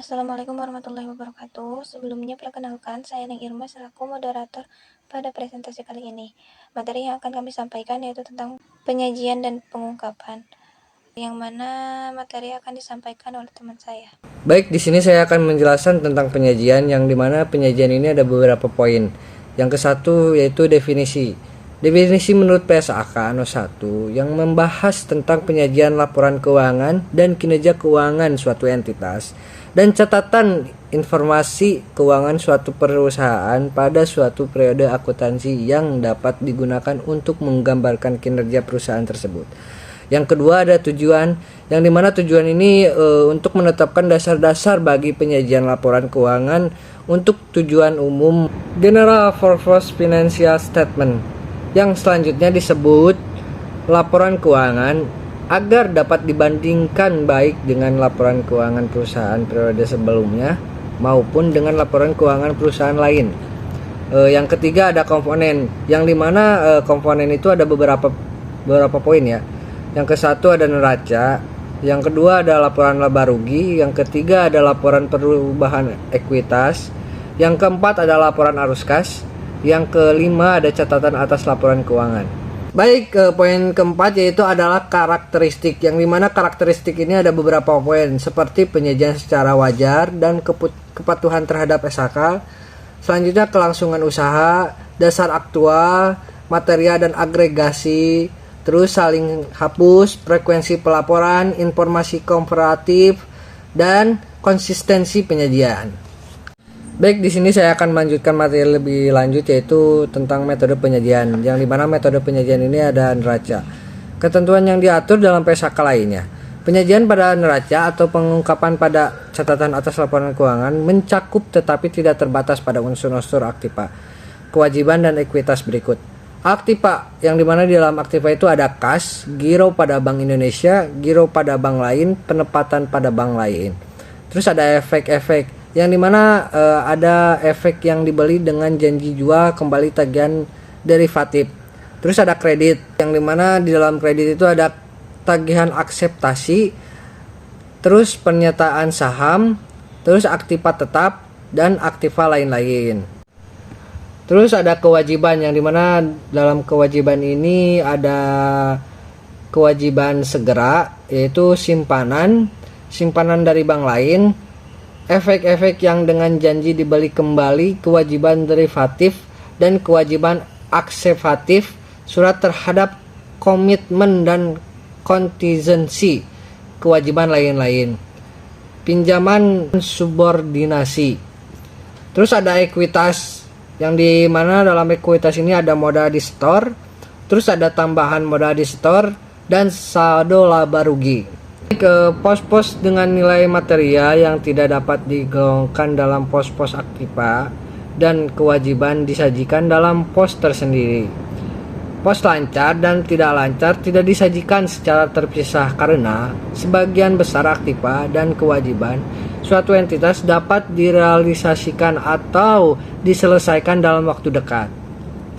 Assalamualaikum warahmatullahi wabarakatuh. Sebelumnya perkenalkan, saya Neng Irma selaku moderator pada presentasi kali ini. Materi yang akan kami sampaikan yaitu tentang penyajian dan pengungkapan, yang mana materi akan disampaikan oleh teman saya. Baik, di sini saya akan menjelaskan tentang penyajian, yang dimana penyajian ini ada beberapa poin. Yang ke satu yaitu definisi. Definisi menurut PSAK No. 1 yang membahas tentang penyajian laporan keuangan dan kinerja keuangan suatu entitas dan catatan informasi keuangan suatu perusahaan pada suatu periode akuntansi yang dapat digunakan untuk menggambarkan kinerja perusahaan tersebut. Yang kedua ada tujuan, yang dimana tujuan ini untuk menetapkan dasar-dasar bagi penyajian laporan keuangan untuk tujuan umum General Purpose Financial Statement, yang selanjutnya disebut laporan keuangan agar dapat dibandingkan baik dengan laporan keuangan perusahaan periode sebelumnya maupun dengan laporan keuangan perusahaan lain. Yang ketiga ada komponen, yang dimana komponen itu ada beberapa poin ya. Yang ke satu ada neraca, yang kedua ada laporan laba rugi, yang ketiga ada laporan perubahan ekuitas, yang keempat ada laporan arus kas, yang kelima ada catatan atas laporan keuangan. Baik, poin keempat yaitu adalah karakteristik, yang dimana karakteristik ini ada beberapa poin seperti penyajian secara wajar dan kepatuhan terhadap SHK. Selanjutnya kelangsungan usaha, dasar aktual, material dan agregasi, terus saling hapus, frekuensi pelaporan, informasi komparatif, dan konsistensi penyajian. Baik, di sini saya akan melanjutkan materi lebih lanjut yaitu tentang metode penyajian, yang dimana metode penyajian ini ada neraca. Ketentuan yang diatur dalam PSAK lainnya. Penyajian pada neraca atau pengungkapan pada catatan atas laporan keuangan mencakup tetapi tidak terbatas pada unsur-unsur aktiva, kewajiban dan ekuitas berikut. Aktiva, yang dimana di dalam aktiva itu ada kas, giro pada Bank Indonesia, giro pada bank lain, penempatan pada bank lain. Terus ada efek-efek, yang dimana ada efek yang dibeli dengan janji jual kembali tagihan derivatif. Terus ada kredit, yang dimana di dalam kredit itu ada tagihan akseptasi, terus pernyataan saham, terus aktiva tetap, dan aktiva lain-lain. Terus ada kewajiban, yang dimana dalam kewajiban ini ada kewajiban segera, yaitu simpanan dari bank lain, efek-efek yang dengan janji dibeli kembali, kewajiban derivatif, dan kewajiban akseptatif, surat terhadap komitmen dan kontingensi, kewajiban lain-lain, pinjaman subordinasi. Terus ada ekuitas, yang di mana dalam ekuitas ini ada modal di store, terus ada tambahan modal di store, dan saldo laba rugi. Ke pos-pos dengan nilai material yang tidak dapat digolongkan dalam pos-pos aktiva dan kewajiban disajikan dalam pos tersendiri. Pos lancar dan tidak lancar tidak disajikan secara terpisah karena sebagian besar aktiva dan kewajiban suatu entitas dapat direalisasikan atau diselesaikan dalam waktu dekat.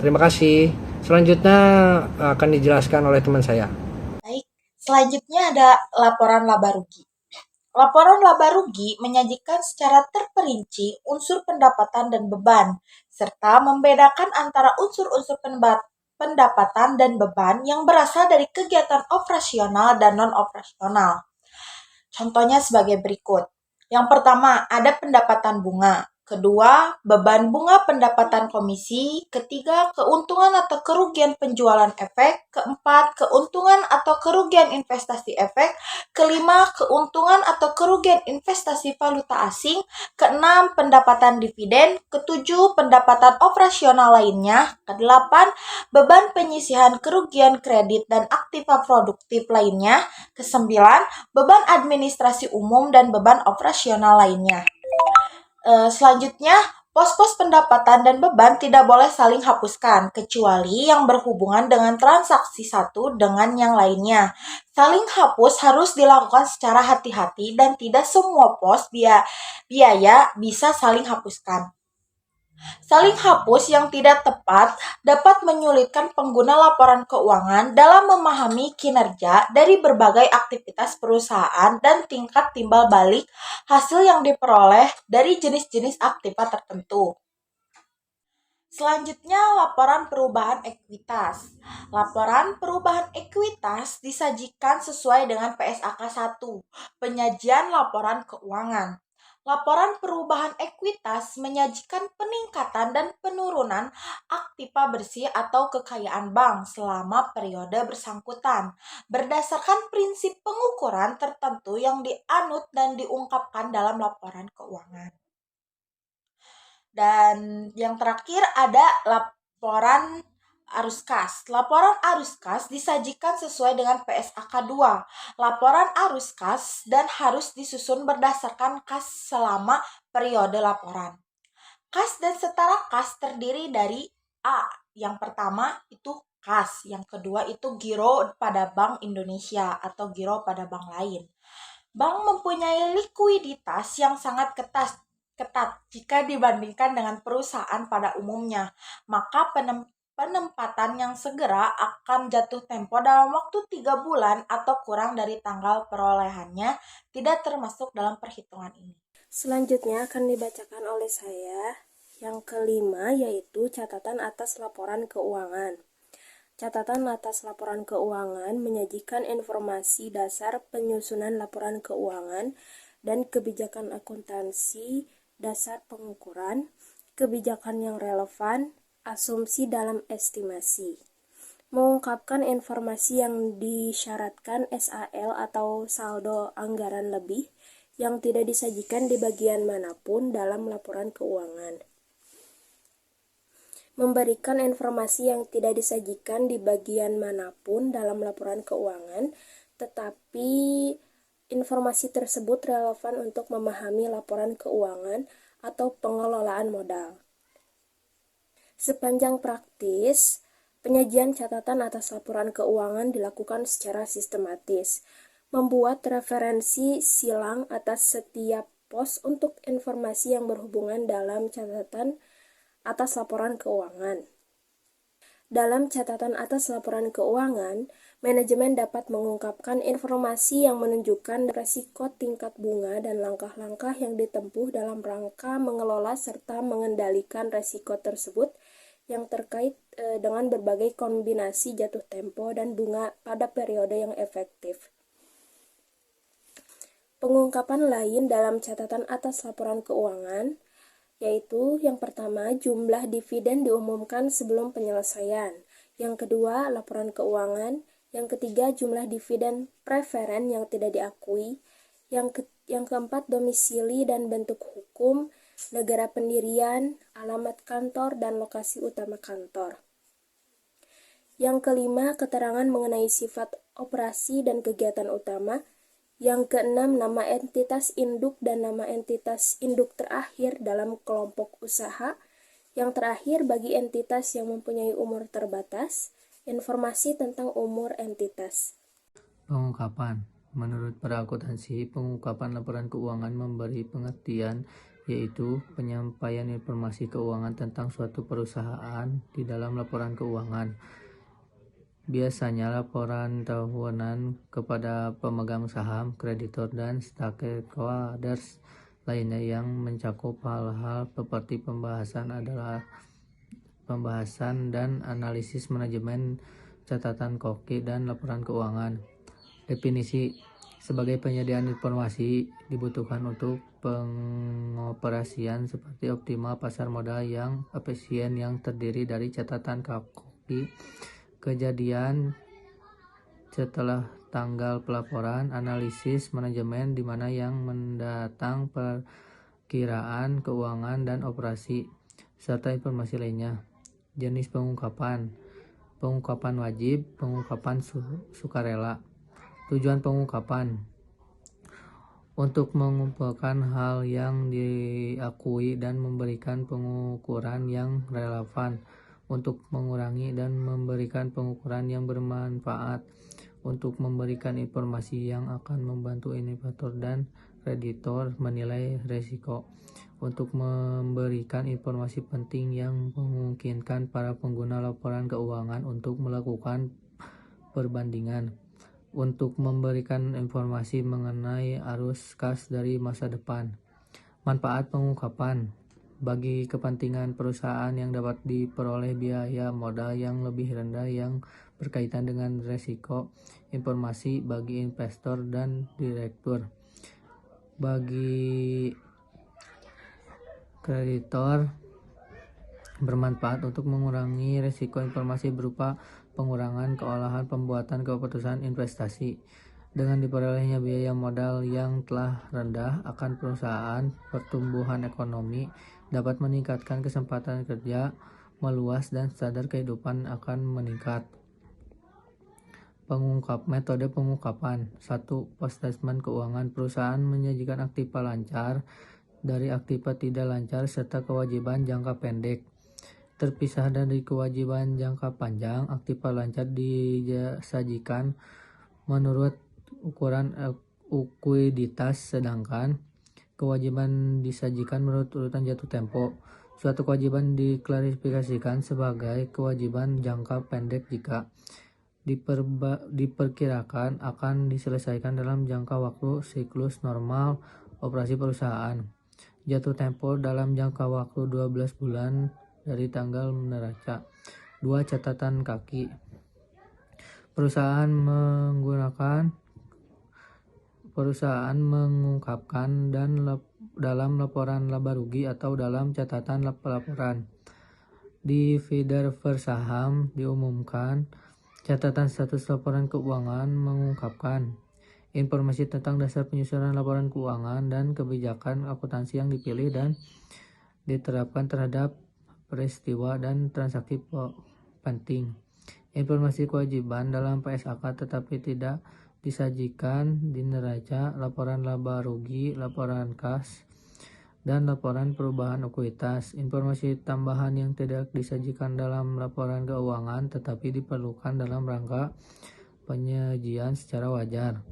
Terima kasih. Selanjutnya akan dijelaskan oleh teman saya. Baik, selanjutnya ada laporan laba rugi. Laporan laba rugi menyajikan secara terperinci unsur pendapatan dan beban, serta membedakan antara unsur-unsur pendapatan dan beban yang berasal dari kegiatan operasional dan non-operasional. Contohnya sebagai berikut. Yang pertama, ada pendapatan bunga. Kedua, beban bunga pendapatan komisi. Ketiga, keuntungan atau kerugian penjualan efek. Keempat, keuntungan atau kerugian investasi efek. Kelima, keuntungan atau kerugian investasi valuta asing. Keenam, pendapatan dividen. Ketujuh, pendapatan operasional lainnya. Kedelapan, beban penyisihan kerugian kredit dan aktiva produktif lainnya. Kesembilan, beban administrasi umum dan beban operasional lainnya. Selanjutnya, pos-pos pendapatan dan beban tidak boleh saling hapuskan, kecuali yang berhubungan dengan transaksi satu dengan yang lainnya. Saling hapus harus dilakukan secara hati-hati dan tidak semua pos biaya bisa saling hapuskan. Saling hapus yang tidak tepat dapat menyulitkan pengguna laporan keuangan dalam memahami kinerja dari berbagai aktivitas perusahaan dan tingkat timbal balik hasil yang diperoleh dari jenis-jenis aktiva tertentu. Selanjutnya, laporan perubahan ekuitas. Laporan perubahan ekuitas disajikan sesuai dengan PSAK 1, penyajian laporan keuangan. Laporan perubahan ekuitas menyajikan peningkatan dan penurunan aktiva bersih atau kekayaan bank selama periode bersangkutan, berdasarkan prinsip pengukuran tertentu yang dianut dan diungkapkan dalam laporan keuangan. Dan yang terakhir ada laporan arus kas. Laporan arus kas disajikan sesuai dengan PSAK 2. Laporan arus kas dan harus disusun berdasarkan kas selama periode laporan. Kas dan setara kas terdiri dari A. Yang pertama itu kas, yang kedua itu giro pada Bank Indonesia atau giro pada bank lain. Bank mempunyai likuiditas yang sangat ketat jika dibandingkan dengan perusahaan pada umumnya, maka penempatan yang segera akan jatuh tempo dalam waktu 3 bulan atau kurang dari tanggal perolehannya tidak termasuk dalam perhitungan ini. Selanjutnya akan dibacakan oleh saya yang kelima, yaitu catatan atas laporan keuangan. Catatan atas laporan keuangan menyajikan informasi dasar penyusunan laporan keuangan dan kebijakan akuntansi, dasar pengukuran, kebijakan yang relevan, asumsi dalam estimasi. Mengungkapkan informasi yang disyaratkan SAL atau saldo anggaran lebih yang tidak disajikan di bagian manapun dalam laporan keuangan. Memberikan informasi yang tidak disajikan di bagian manapun dalam laporan keuangan, tetapi informasi tersebut relevan untuk memahami laporan keuangan atau pengelolaan modal. Sepanjang praktis, penyajian catatan atas laporan keuangan dilakukan secara sistematis, membuat referensi silang atas setiap pos untuk informasi yang berhubungan dalam catatan atas laporan keuangan. Dalam catatan atas laporan keuangan, manajemen dapat mengungkapkan informasi yang menunjukkan risiko tingkat bunga dan langkah-langkah yang ditempuh dalam rangka mengelola serta mengendalikan risiko tersebut yang terkait dengan berbagai kombinasi jatuh tempo dan bunga pada periode yang efektif. Pengungkapan lain dalam catatan atas laporan keuangan yaitu yang pertama, jumlah dividen diumumkan sebelum penyelesaian. Yang kedua, laporan keuangan. Yang ketiga, jumlah dividen preferen yang tidak diakui. Yang keempat, domisili dan bentuk hukum, negara pendirian, alamat kantor, dan lokasi utama kantor. Yang kelima, keterangan mengenai sifat operasi dan kegiatan utama. Yang keenam, nama entitas induk dan nama entitas induk terakhir dalam kelompok usaha. Yang terakhir, bagi entitas yang mempunyai umur terbatas, informasi tentang umur entitas. Pengungkapan. Menurut para akuntansi, pengungkapan laporan keuangan memberi pengertian, yaitu penyampaian informasi keuangan tentang suatu perusahaan di dalam laporan keuangan. Biasanya laporan tahunan kepada pemegang saham, kreditor, dan stakeholders lainnya yang mencakup hal-hal seperti pembahasan dan analisis manajemen, catatan koki, dan laporan keuangan. Definisi: sebagai penyediaan informasi dibutuhkan untuk pengoperasian seperti optimal pasar modal yang efisien yang terdiri dari catatan koki, kejadian setelah tanggal pelaporan, analisis manajemen di mana yang mendatang, perkiraan keuangan dan operasi, serta informasi lainnya. Jenis pengungkapan: pengungkapan wajib, pengungkapan sukarela. Tujuan pengungkapan: untuk mengumpulkan hal yang diakui dan memberikan pengukuran yang relevan, untuk mengurangi dan memberikan pengukuran yang bermanfaat, untuk memberikan informasi yang akan membantu investor dan kreditor menilai risiko, untuk memberikan informasi penting yang memungkinkan para pengguna laporan keuangan untuk melakukan perbandingan, untuk memberikan informasi mengenai arus kas dari masa depan. Manfaat pengungkapan bagi kepentingan perusahaan yang dapat diperoleh biaya modal yang lebih rendah yang berkaitan dengan resiko informasi bagi investor dan direktur. Bagi kreditor bermanfaat untuk mengurangi risiko informasi berupa pengurangan keolahan pembuatan keputusan investasi. Dengan diperolehnya biaya modal yang telah rendah akan perusahaan, pertumbuhan ekonomi dapat meningkatkan kesempatan kerja meluas dan standar kehidupan akan meningkat. Metode pengungkapan. 1. Post statement keuangan. Perusahaan menyajikan aktiva lancar dari aktiva tidak lancar serta kewajiban jangka pendek. Terpisah dari kewajiban jangka panjang, aktiva lancar disajikan menurut ukuran ekuiditas, sedangkan kewajiban disajikan menurut urutan jatuh tempo. Suatu kewajiban diklasifikasikan sebagai kewajiban jangka pendek jika diperkirakan akan diselesaikan dalam jangka waktu siklus normal operasi perusahaan. Jatuh tempo dalam jangka waktu 12 bulan dari tanggal neraca. 2. Catatan kaki. Perusahaan mengungkapkan dalam laporan laba rugi atau dalam catatan laporan. Di feeder bersaham diumumkan catatan status laporan keuangan mengungkapkan informasi tentang dasar penyusunan laporan keuangan dan kebijakan akuntansi yang dipilih dan diterapkan terhadap peristiwa dan transaksi penting. Informasi kewajiban dalam PSAK tetapi tidak disajikan di neraca, laporan laba rugi, laporan kas, dan laporan perubahan ekuitas. Informasi tambahan yang tidak disajikan dalam laporan keuangan tetapi diperlukan dalam rangka penyajian secara wajar.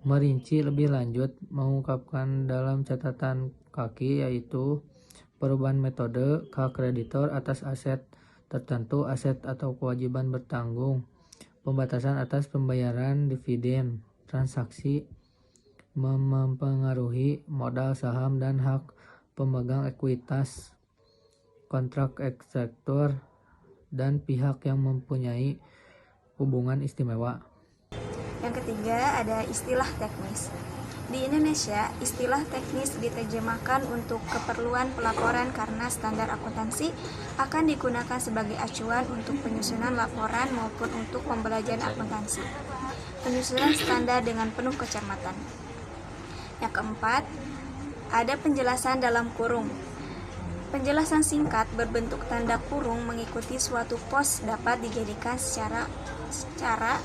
Merinci lebih lanjut, mengungkapkan dalam catatan kaki yaitu perubahan metode hak kreditor atas aset tertentu, aset atau kewajiban bertanggung, pembatasan atas pembayaran dividen, transaksi mempengaruhi modal saham dan hak pemegang ekuitas, kontrak ekspektor, dan pihak yang mempunyai hubungan istimewa. Yang ketiga ada istilah teknis. Di Indonesia, istilah teknis diterjemahkan untuk keperluan pelaporan karena standar akuntansi akan digunakan sebagai acuan untuk penyusunan laporan maupun untuk pembelajaran akuntansi. Penyusunan standar dengan penuh kecermatan. Yang keempat, ada penjelasan dalam kurung. Penjelasan singkat berbentuk tanda kurung mengikuti suatu pos dapat dijadikan cara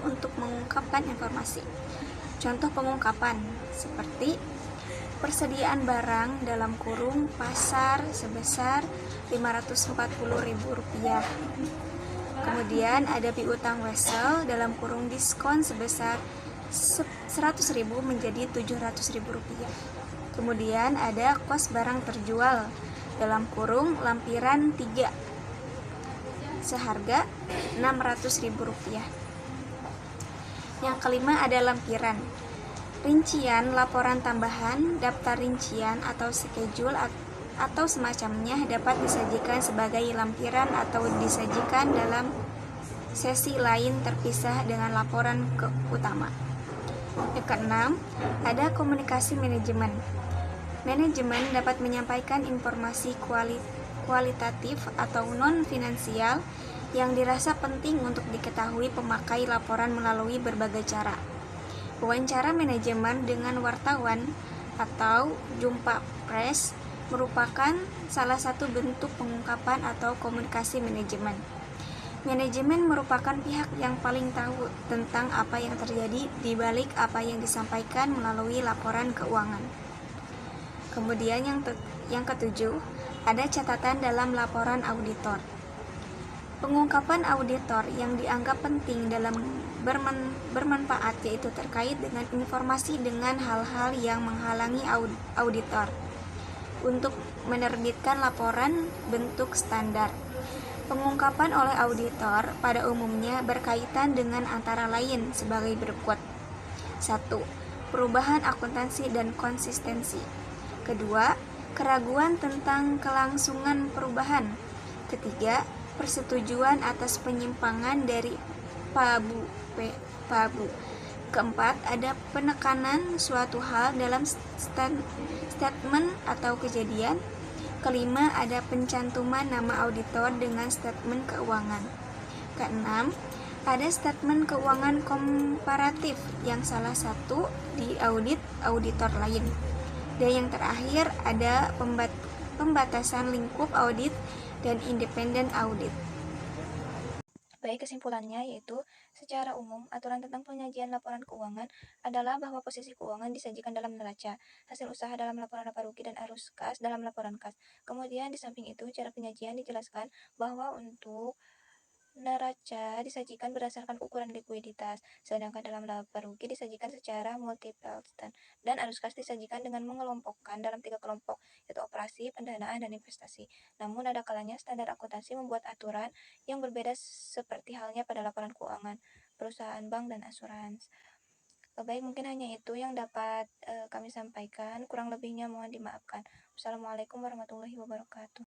untuk mengungkapkan informasi. Contoh pengungkapan seperti persediaan barang dalam kurung pasar sebesar Rp540.000. Kemudian ada piutang wesel dalam kurung diskon sebesar Rp100.000 menjadi Rp700.000. Kemudian ada kos barang terjual dalam kurung lampiran 3 seharga Rp600.000. Yang kelima ada lampiran. Rincian laporan tambahan, daftar rincian atau schedule atau semacamnya dapat disajikan sebagai lampiran atau disajikan dalam sesi lain terpisah dengan laporan utama. Yang keenam, ada komunikasi manajemen. Manajemen dapat menyampaikan informasi kualitatif atau non-finansial yang dirasa penting untuk diketahui pemakai laporan melalui berbagai cara. Wawancara manajemen dengan wartawan atau jumpa pers merupakan salah satu bentuk pengungkapan atau komunikasi manajemen. Manajemen merupakan pihak yang paling tahu tentang apa yang terjadi di balik apa yang disampaikan melalui laporan keuangan. Kemudian yang ketujuh, ada catatan dalam laporan auditor. Pengungkapan auditor yang dianggap penting dalam bermanfaat yaitu terkait dengan informasi dengan hal-hal yang menghalangi auditor. untuk menerbitkan laporan bentuk standar. Pengungkapan oleh auditor pada umumnya berkaitan dengan antara lain sebagai berikut. 1. Perubahan akuntansi dan konsistensi. Kedua, keraguan tentang kelangsungan perubahan. Ketiga, persetujuan atas penyimpangan dari Pabu. Keempat, ada penekanan suatu hal dalam statement atau kejadian. Kelima, ada pencantuman nama auditor dengan statement keuangan. Keenam, ada statement keuangan komparatif yang salah satu di audit auditor lain. Dan yang terakhir, ada pembatasan lingkup audit dan independen audit. Baik, kesimpulannya yaitu secara umum aturan tentang penyajian laporan keuangan adalah bahwa posisi keuangan disajikan dalam neraca, hasil usaha dalam laporan laba rugi dan arus kas dalam laporan kas. Kemudian di samping itu cara penyajian dijelaskan bahwa untuk neraca disajikan berdasarkan ukuran likuiditas, sedangkan dalam laba rugi disajikan secara multiple dan arus kas disajikan dengan mengelompokkan dalam 3 kelompok, yaitu operasi, pendanaan, dan investasi. Namun ada kalanya standar akuntansi membuat aturan yang berbeda seperti halnya pada laporan keuangan, perusahaan bank, dan asuransi. Baik, mungkin hanya itu yang dapat kami sampaikan. Kurang lebihnya mohon dimaafkan. Wassalamualaikum warahmatullahi wabarakatuh.